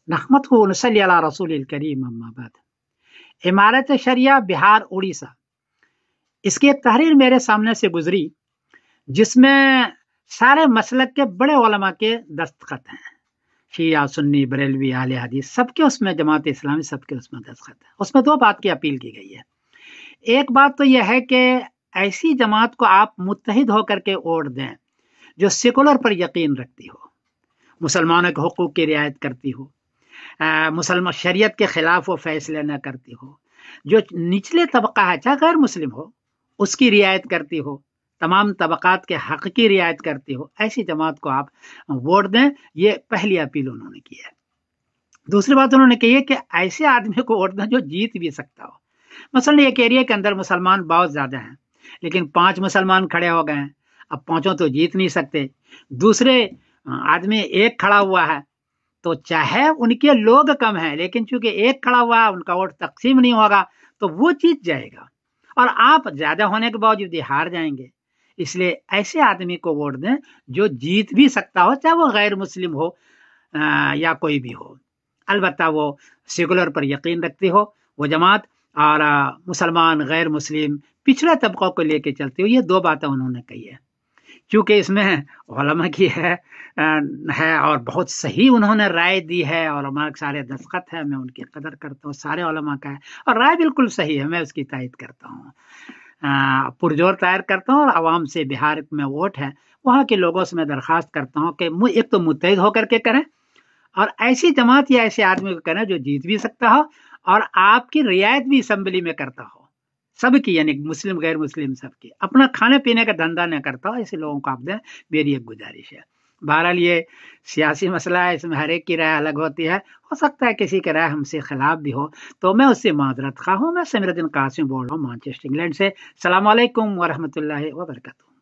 नहमदहु व नसल्ली अला रसूलिल करीम अम्मा बाद। इमारत शरिया बिहार उड़ीसा, इसकी एक तहरीर मेरे सामने से गुजरी जिसमें सारे मसलक के बड़े उलमा के दस्तखत हैं, शिया सुन्नी बरेलवी आले हदीस सबके उसमें, जमात इस्लामी सबके उसमें दस्तखत है। उसमें दो बात की अपील की गई है। एक बात तो यह है कि ऐसी जमात को आप मुत्तहिद होकर के वोट दें जो सेकुलर पर यकीन रखती हो, मुसलमानों के हुकूक की रियायत करती हो, मुसलमान शरीयत के खिलाफ वो फैसले न करती हो, जो निचले तबका है चाहे गैर मुस्लिम हो उसकी रियायत करती हो, तमाम तबकात के हक की रियायत करती हो, ऐसी जमात को आप वोट दें। ये पहली अपील उन्होंने की है। दूसरी बात उन्होंने कही है कि ऐसे आदमी को वोट दें जो जीत भी सकता हो। मसलन एक एरिया के अंदर मुसलमान बहुत ज्यादा हैं, लेकिन 5 मुसलमान खड़े हो गए हैं, अब पांचों तो जीत नहीं सकते। दूसरे आदमी एक खड़ा हुआ है, तो चाहे उनके लोग कम हैं, लेकिन चूंकि एक खड़ा हुआ है उनका वोट तकसीम नहीं होगा तो वो जीत जाएगा और आप ज्यादा होने के बावजूद हार जाएंगे। इसलिए ऐसे आदमी को वोट दें जो जीत भी सकता हो, चाहे वो गैर मुस्लिम हो या कोई भी हो, अलबत्ता वो सेकुलर पर यकीन रखती हो वो जमात, और मुसलमान गैर मुस्लिम पिछड़े तबकों को लेके चलती हो। ये दो बातें उन्होंने कही है। क्योंकि इसमें उलमा की है और बहुत सही उन्होंने राय दी है और हमारे सारे दस्तखत है, मैं उनकी कदर करता हूँ, सारे उलमा का है और राय बिल्कुल सही है, मैं उसकी तायद करता हूँ, पुरजोर तायर करता हूँ। और आवाम से बिहार में वोट है, वहाँ के लोगों से मैं दरख्वास्त करता हूँ कि एक तो मुत्तहिद होकर के करें और ऐसी जमात या ऐसे आदमी को करें जो जीत भी सकता हो और आपकी रियायत भी असम्बली में करता हो, सबकी, यानी मुस्लिम गैर मुस्लिम सबकी, अपना खाने पीने का धंधा न करता हो, ऐसे लोगों को आप दें, मेरी एक गुजारिश है। बहरहाल ये सियासी मसला है, इसमें हर एक की राय अलग होती है, हो सकता है किसी की राय हमसे खिलाफ भी हो, तो मैं उससे माजरत खा हूँ। मैं समीरुद्दीन कासिम बोल रहा हूँ मैनचेस्टर इंग्लैंड से। अस्सलाम वालेकुम वरहमतुल्लाहि वबरकातुहू।